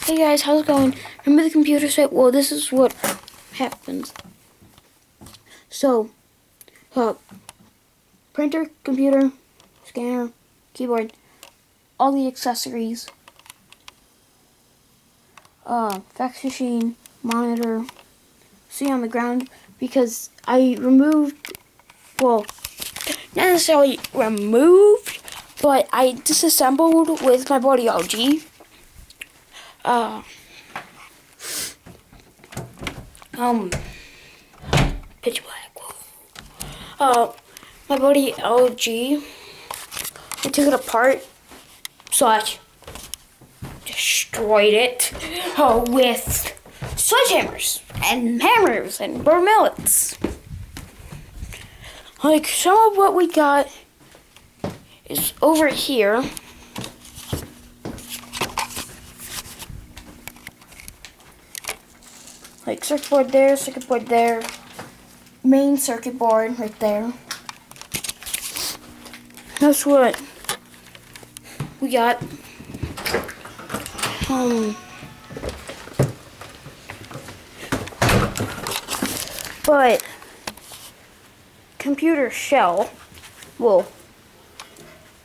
Hey guys, how's it going? Remember the computer set? Well, this is what happens. So, printer, computer, scanner, keyboard, all the accessories, fax machine, monitor, see on the ground, because I removed, well, not necessarily removed, but I disassembled with my Body LG. Pitch black. My Body LG. I took it apart, / destroyed it with sledgehammers and hammers and burr millets. Like, some of what we got is over here. Like circuit board there, main circuit board right there. That's what we got. But computer shell, well,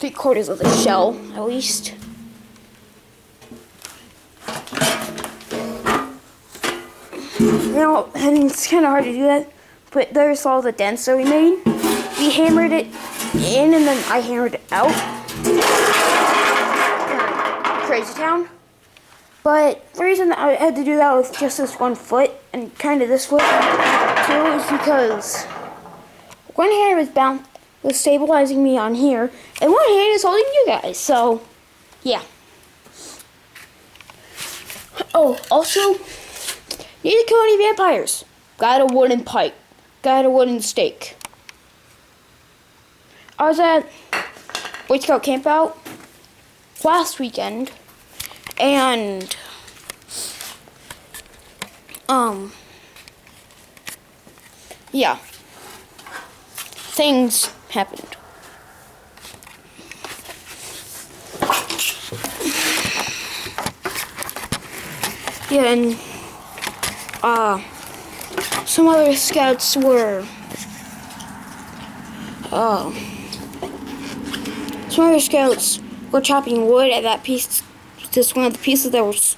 3/4 of the shell at least. Now, and it's kind of hard to do that, but there's all the dents that we made. We hammered it in, and then I hammered it out. Crazy town. But the reason I had to do that with just this one foot, and kind of this foot too, is because one hand was stabilizing me on here, and one hand is holding you guys, so, yeah. Oh, also, need to kill any vampires. Got a wooden pike. Got a wooden stake. I was at Boy Scout campout last weekend, and yeah, things happened. Yeah, and some other scouts were chopping wood at that piece. Just one of the pieces that was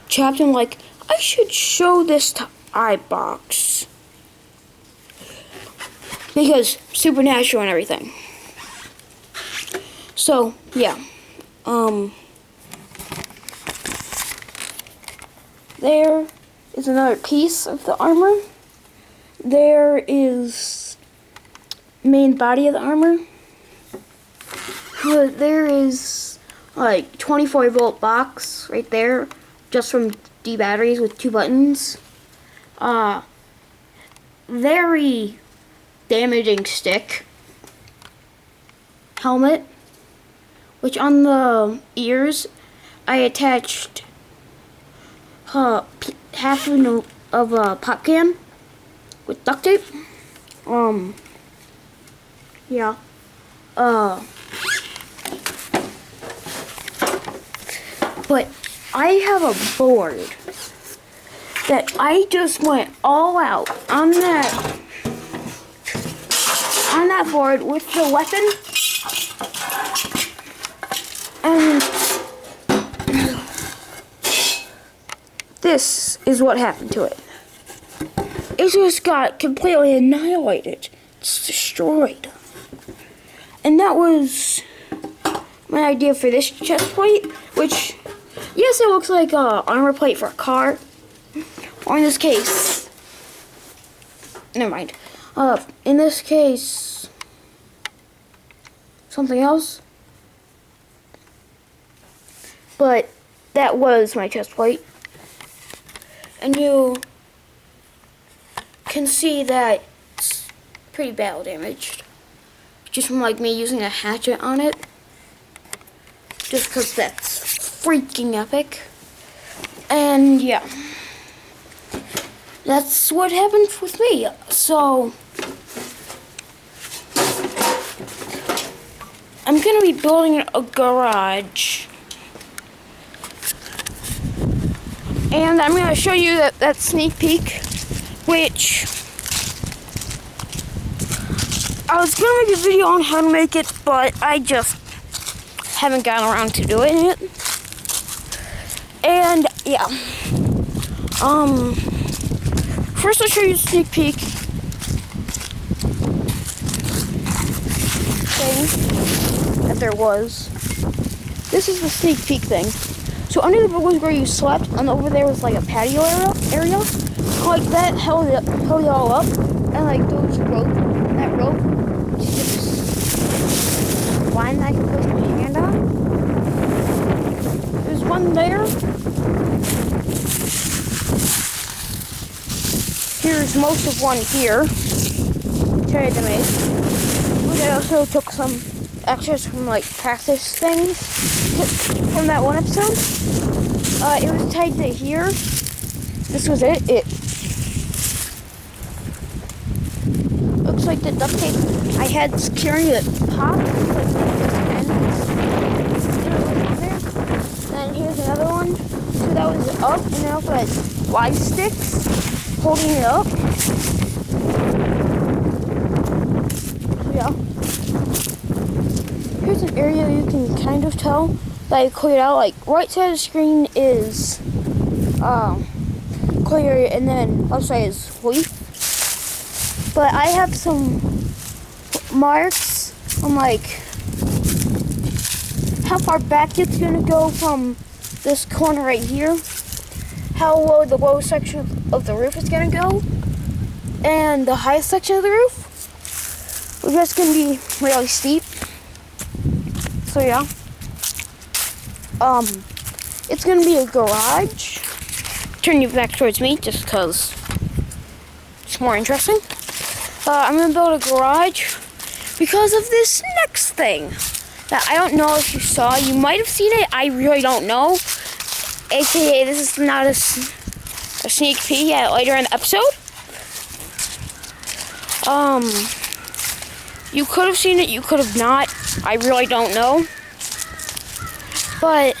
chopped, and like, I should show this to iBox because supernatural and everything. So yeah, there is another piece of the armor. There is main body of the armor. There is like 24-volt box right there, just from D batteries with 2 buttons. Very damaging stick. Helmet, which on the ears I attached half of a pop can with duct tape. Yeah. But I have a board that I just went all out on that board with the weapon, and this is what happened to it. It just got completely annihilated. It's destroyed. And that was my idea for this chest plate, which, yes, it looks like a armor plate for a car. Or in this case, never mind. In this case, something else. But that was my chest plate. And you can see that it's pretty battle damaged. Just from like me using a hatchet on it. Just because that's freaking epic. And yeah, that's what happened with me. So I'm gonna be building a garage And I'm going to show you that sneak peek, which I was going to make a video on how to make it, but I just haven't gotten around to doing it. And yeah, first I'll show you the sneak peek thing that there was. This is the sneak peek thing. So under the book was where you slept, and over there was like a patio area. Like that held it all up, and like those that rope, just line that I could push my hand on. There's one there. Here's most of one here. Tried to make. But I also took some extras from like practice things from that one episode. It was tied to here. This was it. It looks like the duct tape I had securing the top, like there. Then here's another one. So that was up, and then also had Y sticks holding it up. Yeah. Here's an area you can kind of tell that I cleared out. Like right side of the screen is clear, and then left side is leaf. But I have some marks on like how far back it's gonna go from this corner right here, how low the low section of the roof is gonna go, and the highest section of the roof, which is gonna be really steep. So yeah, it's gonna be a garage. Turn you back towards me just because it's more interesting. I'm gonna build a garage because of this next thing that I don't know if you saw. You might have seen it. I really don't know. AKA, this is not a sneak peek at later in the episode. You could have seen it. You could have not. I really don't know. But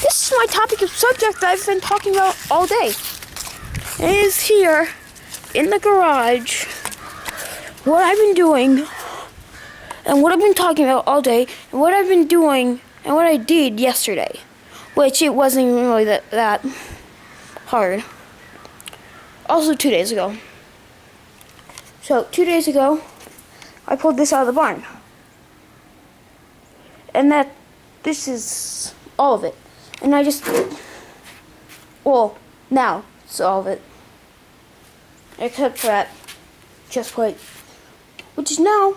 this is my topic of subject that I've been talking about all day. It is here in the garage, what I've been doing, and what I've been talking about all day, and what I've been doing, and what I did yesterday, which it wasn't even really that hard. Also 2 days ago. So 2 days ago, I pulled this out of the barn. And this is all of it. And I just, well, now it's all of it. Except for that chest plate, which is now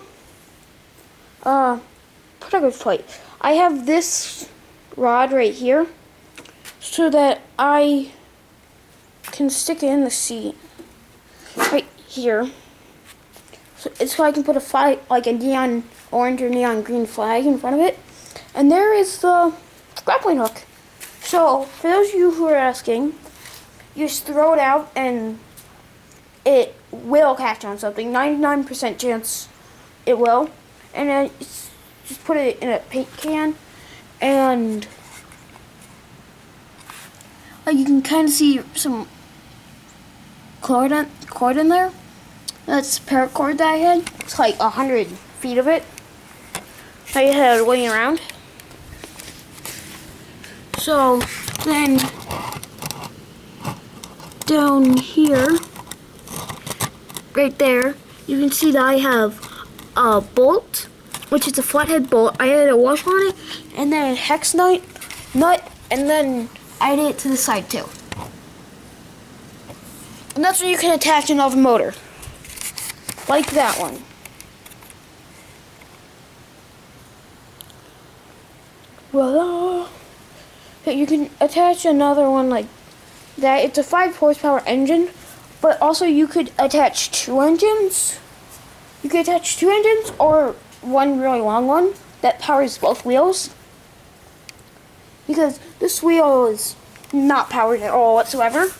protective plate. I have this rod right here so that I can stick it in the seat right here. So it's so I can put a flag, like a neon orange or neon green flag in front of it. And there is the grappling hook. So for those of you who are asking, you just throw it out and it will catch on something. 99% chance it will. And then just put it in a paint can, and you can kind of see some cord in there. That's paracord that I had. It's like 100 feet of it. I had it laying around. So then down here, right there, you can see that I have a bolt, which is a flathead bolt. I added a washer on it, and then a hex nut, and then I added it to the side too. And that's where you can attach another motor, like that one. Voila! Okay, you can attach another one like that. It's a 5 horsepower engine, but also you could attach 2 engines. You could attach 2 engines or one really long one that powers both wheels. Because this wheel is not powered at all whatsoever.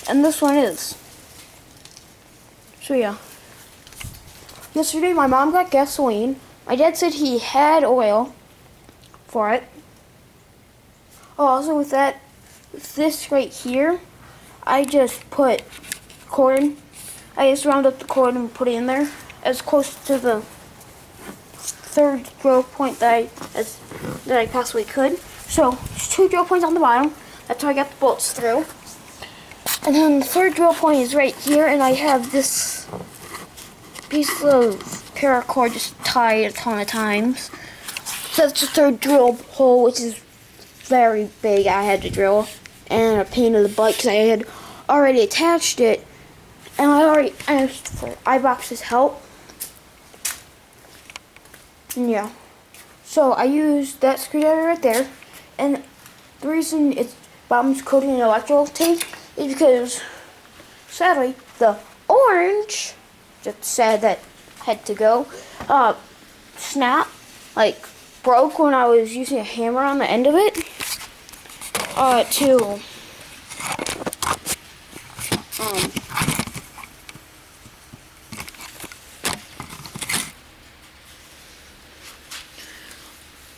And this one is. So yeah. Yesterday my mom got gasoline. My dad said he had oil. for it. Oh, also with this right here, I just put cord. I just round up the cord and put it in there as close to the third drill point that I possibly could. So there's 2 drill points on the bottom. That's how I got the bolts through. And then the third drill point is right here, and I have this piece of paracord just tied a ton of times. So that's the third drill hole, which is very big. I had to drill, and a pain in the butt because I had already attached it, and I asked for iBox's help. And yeah, so I used that screwdriver right there, and the reason it's bottom's coated in electrical tape is because, sadly, the orange, just sad that had to go, snap, like, broke when I was using a hammer on the end of it,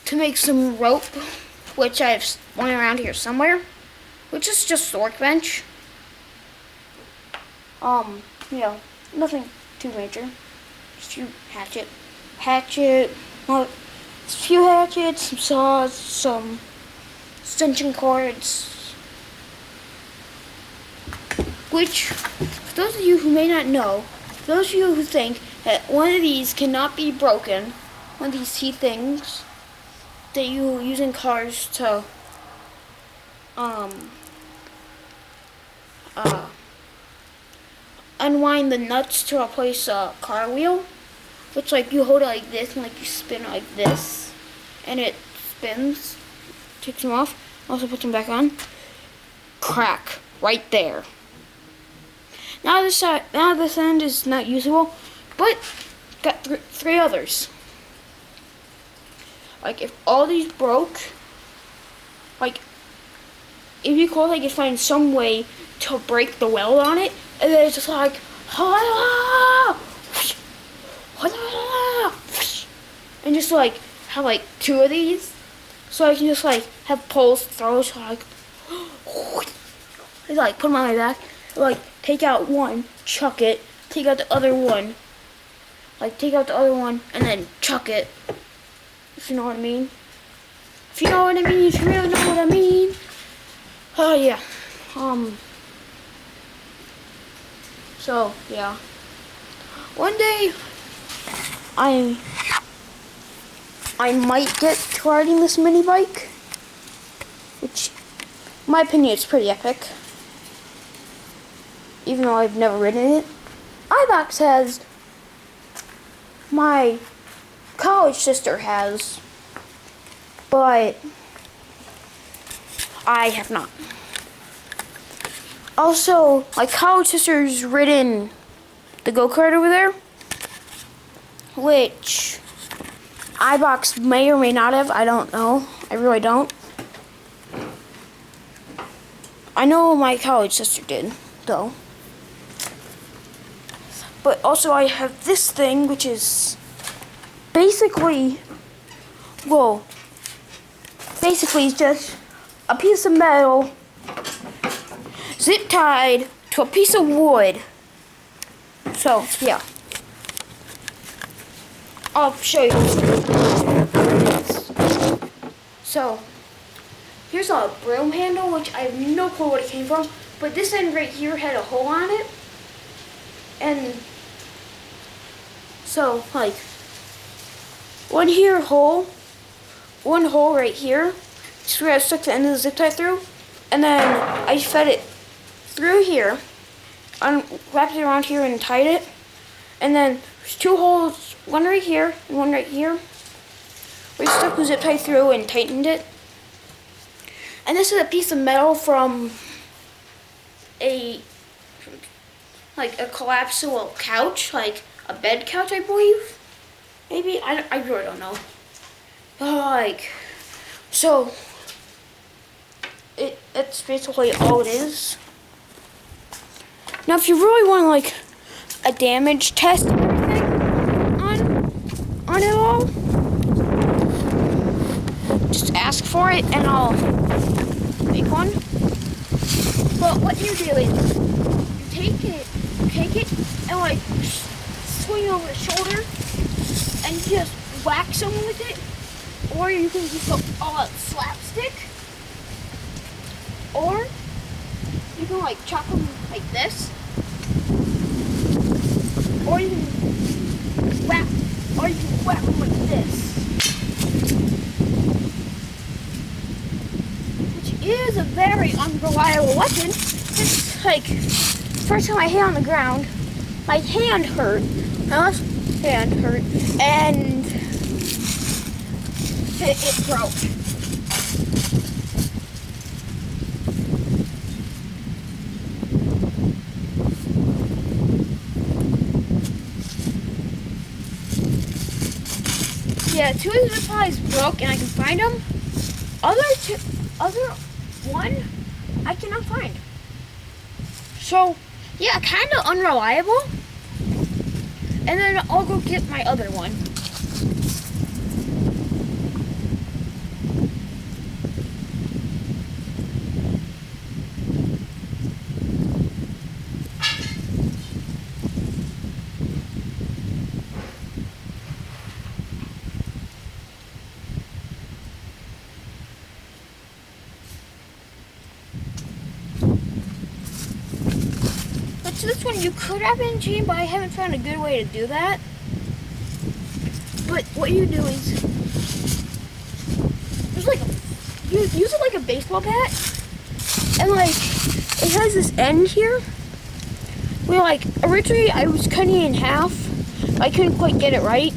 to make some rope, which I have one around here somewhere, which is just a workbench. Yeah, nothing too major. Just a few hatchets, some saws, some extension cords, which, for those of you who may not know, those of you who think that one of these cannot be broken, one of these teeth things that you use in cars to unwind the nuts to replace a car wheel, which like you hold it like this and like you spin it like this and it spins, takes them off, also puts them back on. Crack right there. Now this end is not usable, but got 3 others. Like if all these broke, like it'd be cool if I could find some way to break the weld on it, and then it's just like, and just like have like 2 of these, so I can just like have poles throw, so like, put them on my back, like take out one, chuck it, take out the other one, like take out the other one, and then chuck it. If you know what I mean. If you know what I mean, if you really know what I mean. Oh yeah. So yeah. One day I might get to riding this mini bike, which in my opinion is pretty epic. Even though I've never ridden it. iBox has, my college sister has, but I have not. Also, my college sister's ridden the go-kart over there, which iBox may or may not have. I don't know. I really don't. I know my college sister did, though. But also I have this thing, which is basically it's just a piece of metal zip tied to a piece of wood. So yeah, I'll show you. So here's a broom handle, which I have no clue what it came from, but this end right here had a hole on it, and so like one hole right here, just where I stuck the end of the zip tie through, and then I fed it through here, wrapped it around here and tied it, and then there's 2 holes, one right here and one right here, where I stuck the zip tie through and tightened it. And this is a piece of metal from a collapsible couch, like a bed couch, I believe. Maybe, I really don't know. So that's basically all it is. Now, if you really want like a damage test and everything on it all, just ask for it and I'll make one. But what you do is you take it and like swing over the shoulder and just whack someone with it. Or you can just go all out slapstick. Or you can like chop them like this. Or you can whack them like this. Which is a very unreliable weapon. It's like, first time I hit on the ground, my hand hurt, my left hand hurt, and it broke. Yeah, 2 of the supplies broke and I can find them. Other one, I cannot find. So, yeah, kind of unreliable. And then I'll go get my other one. So this one you could have been chained, but I haven't found a good way to do that. But what you do is, there's like you use it like a baseball bat, and like it has this end here. Where like originally I was cutting it in half, but I couldn't quite get it right.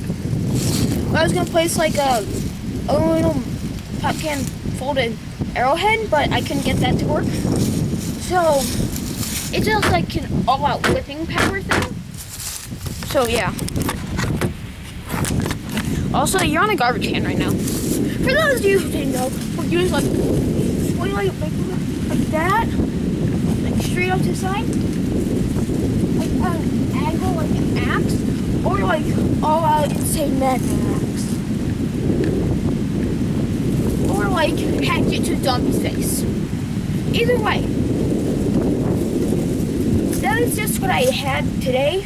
I was gonna place like a little pop can folded arrowhead, but I couldn't get that to work. So it's just like an all-out whipping power thing. So yeah. Also, you're on a garbage can right now. For those of you who didn't know, we're doing like swing like that, like straight up to the side, like an angle like an axe, or like all-out insane mad axe, or like hack it to a zombie's face. Either way. That is just what I had today.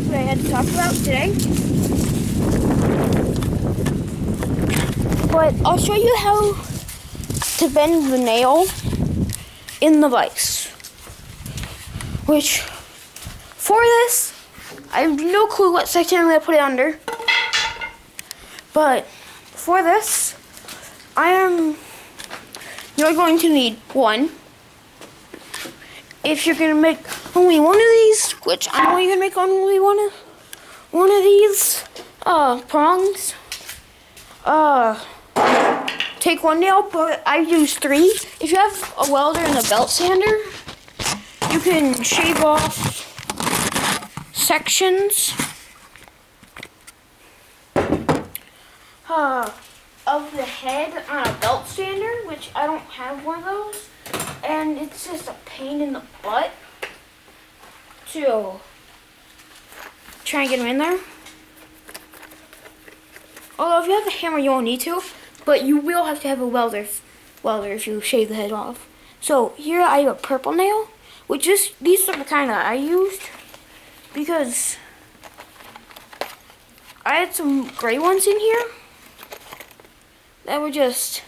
What I had to talk about today. But I'll show you how to bend the nail in the vise. Which, for this, I have no clue what section I'm going to put it under. But for this, you're going to need one. If you're gonna make only one of these, which I'm only gonna make only one of these prongs, take one nail, but I use 3. If you have a welder and a belt sander, you can shave off sections of the head on a belt sander, which I don't have one of those. And it's just a pain in the butt to try and get them in there. Although if you have a hammer, you won't need to, but you will have to have a welder if you shave the head off. So here I have a purple nail, which is, these are the kind that I used because I had some gray ones in here that were just,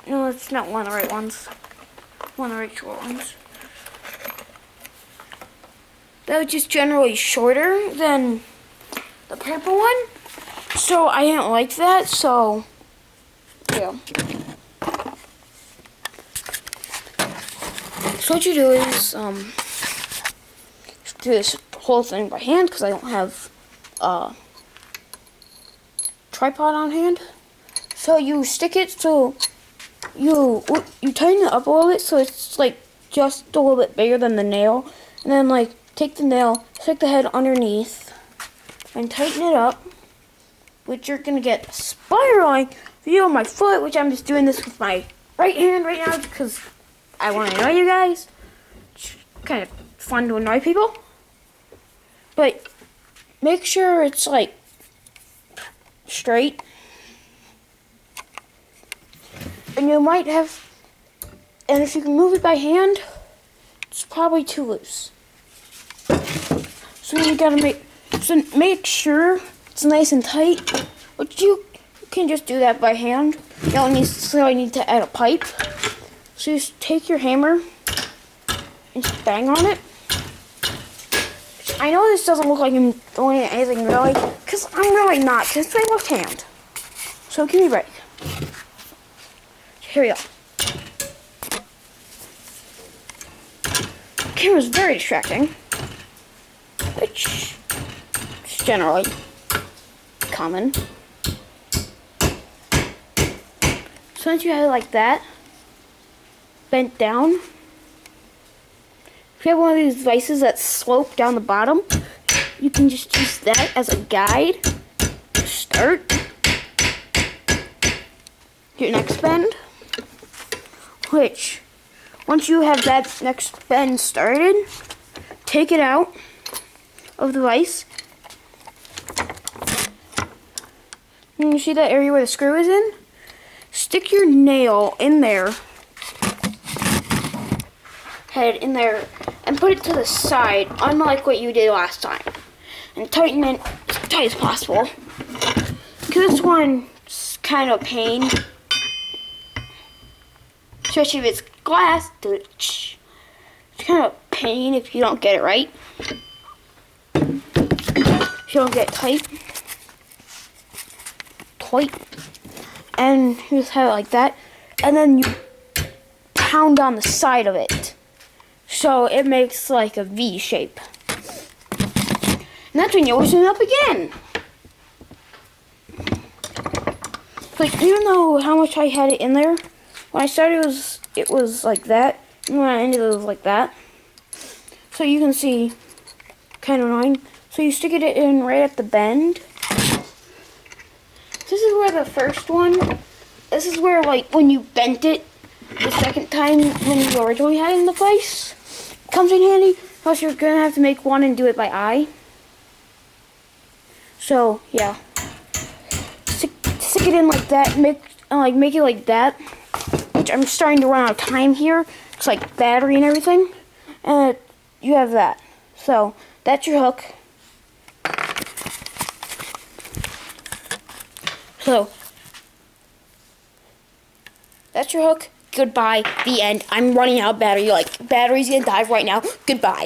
no, it's not one of the right ones. One of the right short ones. That was just generally shorter than the purple one. So I didn't like that, so yeah. So what you do is do this whole thing by hand because I don't have a tripod on hand. So you stick it so you tighten it up a little bit so it's like just a little bit bigger than the nail, and then like take the nail, stick the head underneath, and tighten it up, which you're gonna get a spiraling view of my foot, which I'm just doing this with my right hand right now because I want to annoy you guys. It's kind of fun to annoy people, but make sure it's like straight. And you might have, and if you can move it by hand, it's probably too loose. So you gotta make sure it's nice and tight, but you can just do that by hand. You don't necessarily need to add a pipe. So you just take your hammer and just bang on it. I know this doesn't look like I'm doing anything really, because I'm really not, because it's my left hand. So give me a break. Here we go. The camera's very distracting, which is generally common. So once you have it like that, bent down, if you have one of these devices that slope down the bottom, you can just use that as a guide to start your next bend, which once you have that next bend started, take it out of the vise. And you see that area where the screw is in? Stick your nail in there, head in there, and put it to the side, unlike what you did last time. And tighten it as tight as possible. Because this one's kind of a pain. Especially if it's glass. It's kind of a pain if you don't get it right. If you don't get it tight. And you just have it like that. And then you pound on the side of it. So it makes like a V shape. And that's when you loosen it up again. Like, even though how much I had it in there, when I started it was like that, and when I ended it was like that. So you can see, kind of annoying. So you stick it in right at the bend. This is where the first one, this is where like when you bent it the second time when you originally had it in the place, comes in handy. Plus you're gonna have to make one and do it by eye. So yeah, stick it in like that, make it like that. Which I'm starting to run out of time here. It's like battery and everything, and you have that. So that's your hook. So that's your hook. Goodbye. The end. I'm running out of battery. Like, battery's gonna die right now. Goodbye.